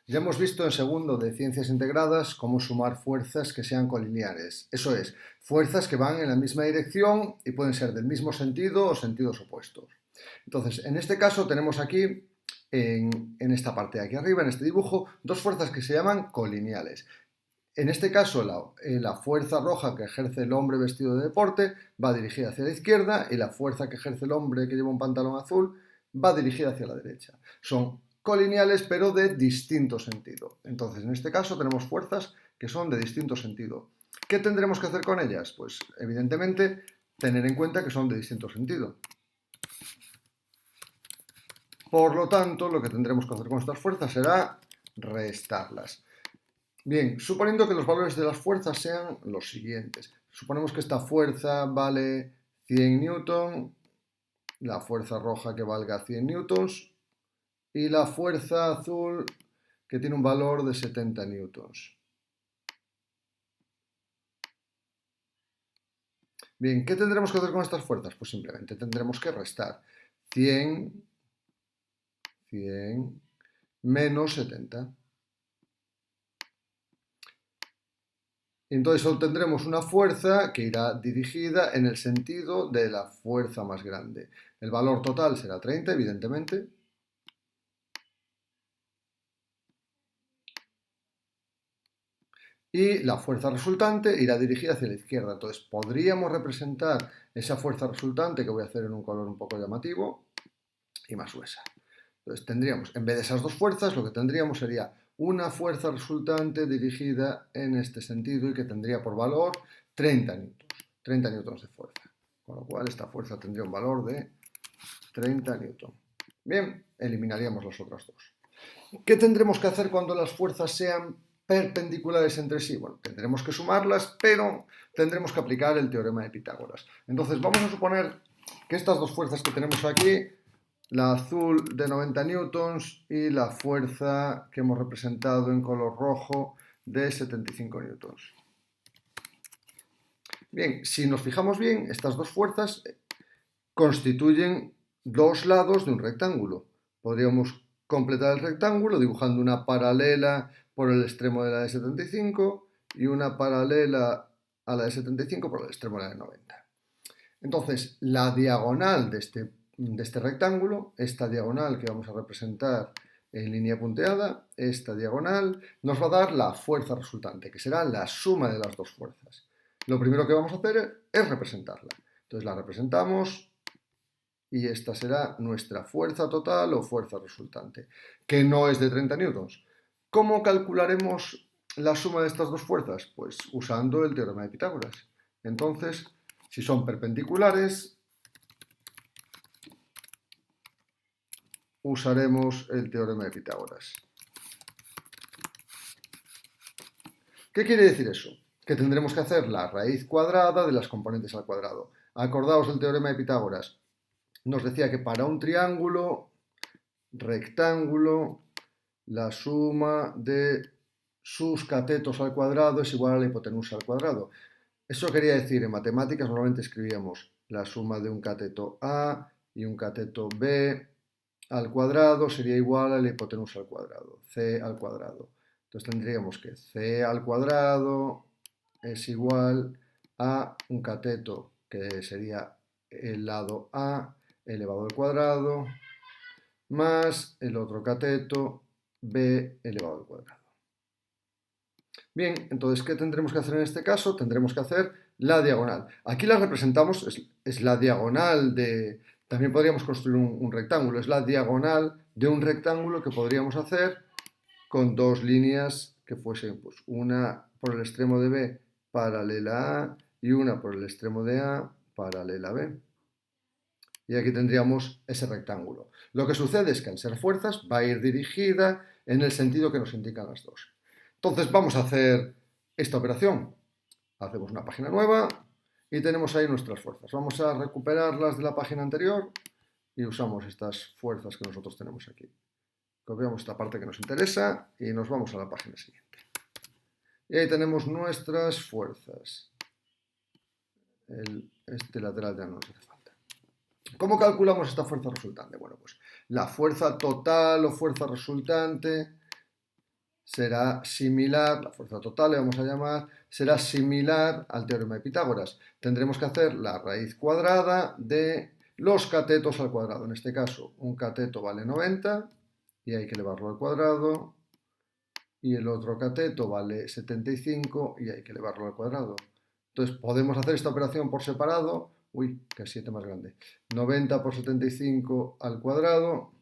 Ya hemos visto en segundo de Ciencias Integradas cómo sumar fuerzas que sean colineares. Eso es, fuerzas que van en la misma dirección y pueden ser del mismo sentido o sentidos opuestos. Entonces, en este caso tenemos aquí, en esta parte de aquí arriba, en este dibujo, dos fuerzas que se llaman colineales. En este caso, la fuerza roja que ejerce el hombre vestido de deporte va dirigida hacia la izquierda y la fuerza que ejerce el hombre que lleva un pantalón azul va dirigida hacia la derecha. Son colineales pero de distinto sentido. Entonces, en este caso tenemos fuerzas que son de distinto sentido. ¿Qué tendremos que hacer con ellas? Pues, evidentemente, tener en cuenta que son de distinto sentido. Por lo tanto, lo que tendremos que hacer con estas fuerzas será restarlas. Bien, suponiendo que los valores de las fuerzas sean los siguientes. Suponemos que esta fuerza vale 100 newton, la fuerza roja que valga 100 newtons y la fuerza azul que tiene un valor de 70 newtons. Bien, ¿qué tendremos que hacer con estas fuerzas? Pues simplemente tendremos que restar 100 menos 70. Entonces obtendremos una fuerza que irá dirigida en el sentido de la fuerza más grande. El valor total será 30, evidentemente. Y la fuerza resultante irá dirigida hacia la izquierda. Entonces podríamos representar esa fuerza resultante, que voy a hacer en un color un poco llamativo, y más gruesa. Entonces tendríamos, en vez de esas dos fuerzas, lo que tendríamos sería una fuerza resultante dirigida en este sentido y que tendría por valor 30 newtons, 30 newtons de fuerza. Con lo cual esta fuerza tendría un valor de 30 newtons. Bien, eliminaríamos las otras dos. ¿Qué tendremos que hacer cuando las fuerzas sean perpendiculares entre sí? Bueno, tendremos que sumarlas, pero tendremos que aplicar el teorema de Pitágoras. Entonces vamos a suponer que estas dos fuerzas que tenemos aquí, la azul de 90 newtons y la fuerza que hemos representado en color rojo de 75 newtons. Bien, si nos fijamos bien, estas dos fuerzas constituyen dos lados de un rectángulo. Podríamos completar el rectángulo dibujando una paralela por el extremo de la de 75 y una paralela a la de 75 por el extremo de la de 90. Entonces, la diagonal de este rectángulo, esta diagonal que vamos a representar en línea punteada, esta diagonal nos va a dar la fuerza resultante, que será la suma de las dos fuerzas. Lo primero que vamos a hacer es representarla. Entonces la representamos y esta será nuestra fuerza total o fuerza resultante, que no es de 30 newtons. ¿Cómo calcularemos la suma de estas dos fuerzas? Pues usando el teorema de Pitágoras. Entonces, si son perpendiculares, usaremos el teorema de Pitágoras. ¿Qué quiere decir eso? Que tendremos que hacer la raíz cuadrada de las componentes al cuadrado. Acordaos del teorema de Pitágoras. Nos decía que para un triángulo rectángulo, la suma de sus catetos al cuadrado es igual a la hipotenusa al cuadrado. Eso quería decir, en matemáticas normalmente escribíamos la suma de un cateto A y un cateto B al cuadrado sería igual a la hipotenusa al cuadrado, C al cuadrado. Entonces tendríamos que C al cuadrado es igual a un cateto que sería el lado A elevado al cuadrado más el otro cateto B elevado al cuadrado. Bien, entonces, ¿qué tendremos que hacer en este caso? Tendremos que hacer la diagonal. Aquí la representamos, es la diagonal de... También podríamos construir un rectángulo, es la diagonal de un rectángulo que podríamos hacer con dos líneas que fuesen, pues, una por el extremo de B paralela a y una por el extremo de A paralela a B. Y aquí tendríamos ese rectángulo. Lo que sucede es que al ser fuerzas va a ir dirigida en el sentido que nos indican las dos. Entonces vamos a hacer esta operación. Hacemos una página nueva y tenemos ahí nuestras fuerzas. Vamos a recuperarlas de la página anterior y usamos estas fuerzas que nosotros tenemos aquí. Copiamos esta parte que nos interesa y nos vamos a la página siguiente. Y ahí tenemos nuestras fuerzas. Este lateral ya no nos hace falta. ¿Cómo calculamos esta fuerza resultante? Bueno, pues la fuerza total o fuerza resultante será similar, la fuerza total le vamos a llamar, será similar al teorema de Pitágoras. Tendremos que hacer la raíz cuadrada de los catetos al cuadrado. En este caso, un cateto vale 90 y hay que elevarlo al cuadrado. Y el otro cateto vale 75 y hay que elevarlo al cuadrado. Entonces, podemos hacer esta operación por separado. Uy, que es 7 más grande. 90 por 75 al cuadrado.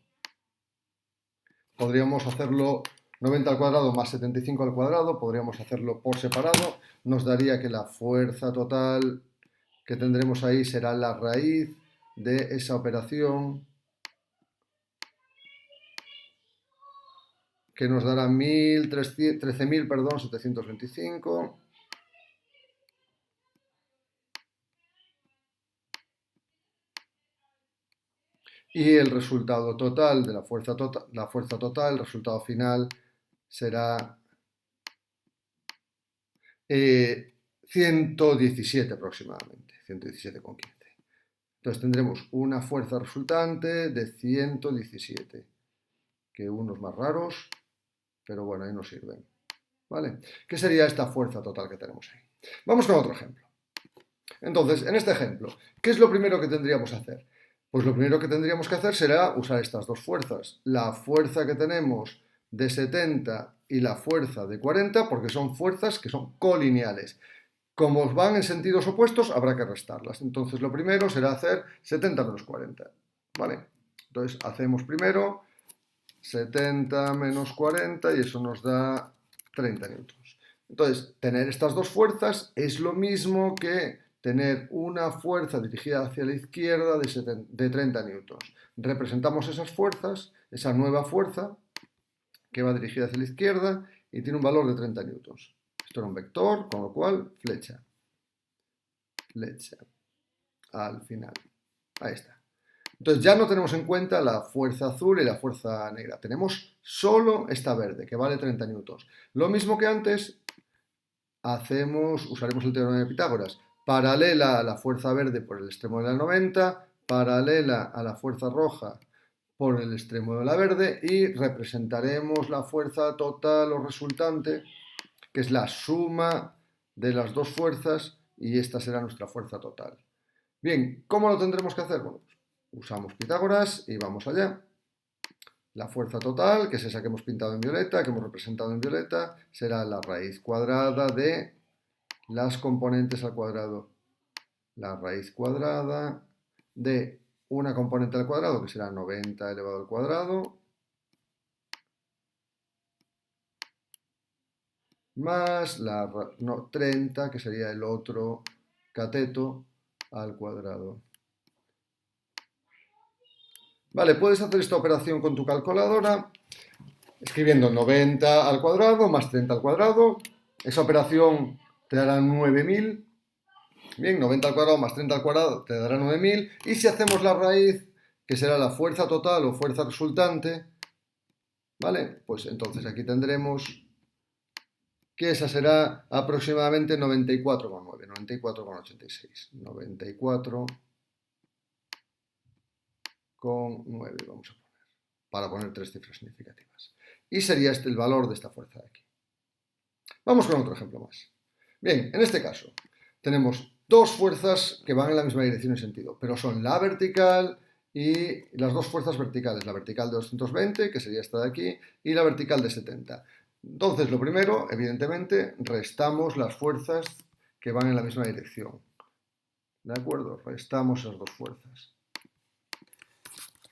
Podríamos hacerlo 90 al cuadrado más 75 al cuadrado. Podríamos hacerlo por separado. Nos daría que la fuerza total que tendremos ahí será la raíz de esa operación, que nos dará 13.725. Y el resultado total de la fuerza total, el resultado final será 117 aproximadamente, 117,15. Entonces tendremos una fuerza resultante de 117, que unos más raros, pero bueno, ahí nos sirven. ¿Vale? ¿Qué sería esta fuerza total que tenemos ahí? Vamos con otro ejemplo. Entonces, en este ejemplo, ¿qué es lo primero que tendríamos que hacer? Pues lo primero que tendríamos que hacer será usar estas dos fuerzas. La fuerza que tenemos de 70 y la fuerza de 40, porque son fuerzas que son colineales. Como van en sentidos opuestos, habrá que restarlas. Entonces, lo primero será hacer 70 menos 40. ¿Vale? Entonces, hacemos primero 70 menos 40 y eso nos da 30 newtons. Entonces, tener estas dos fuerzas es lo mismo que tener una fuerza dirigida hacia la izquierda de 30 newtons. Representamos esas fuerzas, esa nueva fuerza que va dirigida hacia la izquierda y tiene un valor de 30 newtons. Esto era un vector, con lo cual flecha al final. Ahí está. Entonces ya no tenemos en cuenta la fuerza azul y la fuerza negra. Tenemos solo esta verde, que vale 30 newtons. Lo mismo que antes, usaremos el teorema de Pitágoras. Paralela a la fuerza verde por el extremo de la 90, paralela a la fuerza roja por el extremo de la verde y representaremos la fuerza total o resultante, que es la suma de las dos fuerzas, y esta será nuestra fuerza total. Bien, ¿cómo lo tendremos que hacer? Bueno, pues usamos Pitágoras y vamos allá. La fuerza total, que es esa que hemos pintado en violeta, que hemos representado en violeta, será la raíz cuadrada de las componentes al cuadrado. La raíz cuadrada de una componente al cuadrado, que será 90 elevado al cuadrado, más la 30, que sería el otro cateto, al cuadrado. Vale, puedes hacer esta operación con tu calculadora escribiendo 90 al cuadrado más 30 al cuadrado. Esa operación te dará 9.000. Bien, 90 al cuadrado más 30 al cuadrado te dará 9.000. Y si hacemos la raíz, que será la fuerza total o fuerza resultante, ¿vale? Pues entonces aquí tendremos que esa será aproximadamente 94,9, 94,86. 94,9 vamos a poner, para poner tres cifras significativas. Y sería este el valor de esta fuerza de aquí. Vamos con otro ejemplo más. Bien, en este caso tenemos dos fuerzas que van en la misma dirección y sentido, pero son la vertical y las dos fuerzas verticales, la vertical de 220, que sería esta de aquí, y la vertical de 70. Entonces, lo primero, evidentemente, restamos las fuerzas que van en la misma dirección. ¿De acuerdo? Restamos esas dos fuerzas.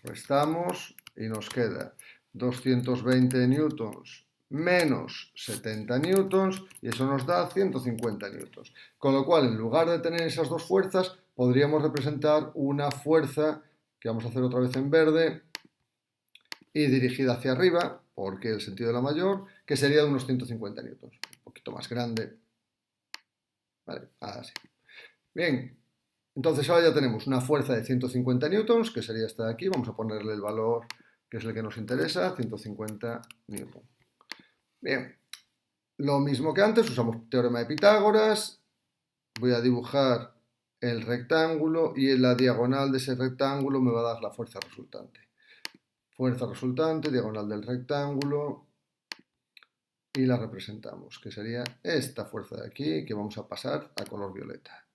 Restamos y nos queda 220 newtons menos 70 newtons y eso nos da 150 newtons. Con lo cual, en lugar de tener esas dos fuerzas, podríamos representar una fuerza que vamos a hacer otra vez en verde y dirigida hacia arriba, porque el sentido de la mayor, que sería de unos 150 newtons. Un poquito más grande. Vale, así. Bien, entonces ahora ya tenemos una fuerza de 150 newtons, que sería esta de aquí. Vamos a ponerle el valor que es el que nos interesa, 150 newtons. Bien, lo mismo que antes, usamos teorema de Pitágoras. Voy a dibujar el rectángulo y en la diagonal de ese rectángulo me va a dar la fuerza resultante. Fuerza resultante, diagonal del rectángulo, y la representamos, que sería esta fuerza de aquí, que vamos a pasar a color violeta.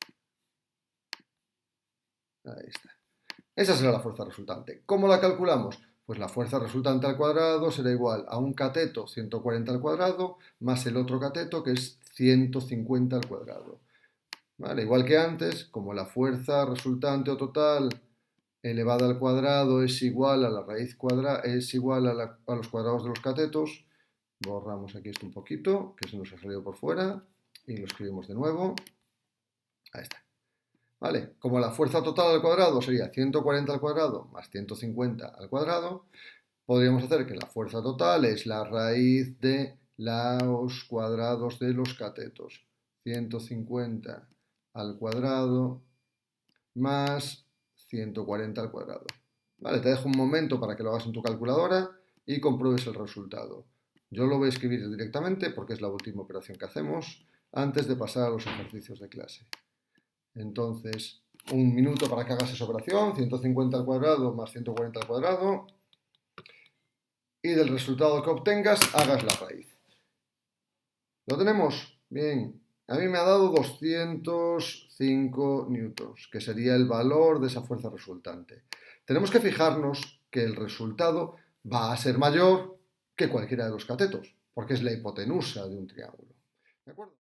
Ahí está. Esa será la fuerza resultante. ¿Cómo la calculamos? Pues la fuerza resultante al cuadrado será igual a un cateto 140 al cuadrado más el otro cateto que es 150 al cuadrado. ¿Vale? Igual que antes, como la fuerza resultante o total elevada al cuadrado es igual a la raíz cuadrada, es igual a los cuadrados de los catetos, borramos aquí esto un poquito, que se nos ha salido por fuera, y lo escribimos de nuevo. Ahí está. ¿Vale? Como la fuerza total al cuadrado sería 140 al cuadrado más 150 al cuadrado, podríamos hacer que la fuerza total es la raíz de los cuadrados de los catetos. 150 al cuadrado más 140 al cuadrado. Vale, te dejo un momento para que lo hagas en tu calculadora y compruebes el resultado. Yo lo voy a escribir directamente porque es la última operación que hacemos antes de pasar a los ejercicios de clase. Entonces, un minuto para que hagas esa operación, 150 al cuadrado más 140 al cuadrado, y del resultado que obtengas hagas la raíz. ¿Lo tenemos? Bien. A mí me ha dado 205 newtons, que sería el valor de esa fuerza resultante. Tenemos que fijarnos que el resultado va a ser mayor que cualquiera de los catetos, porque es la hipotenusa de un triángulo. ¿De acuerdo?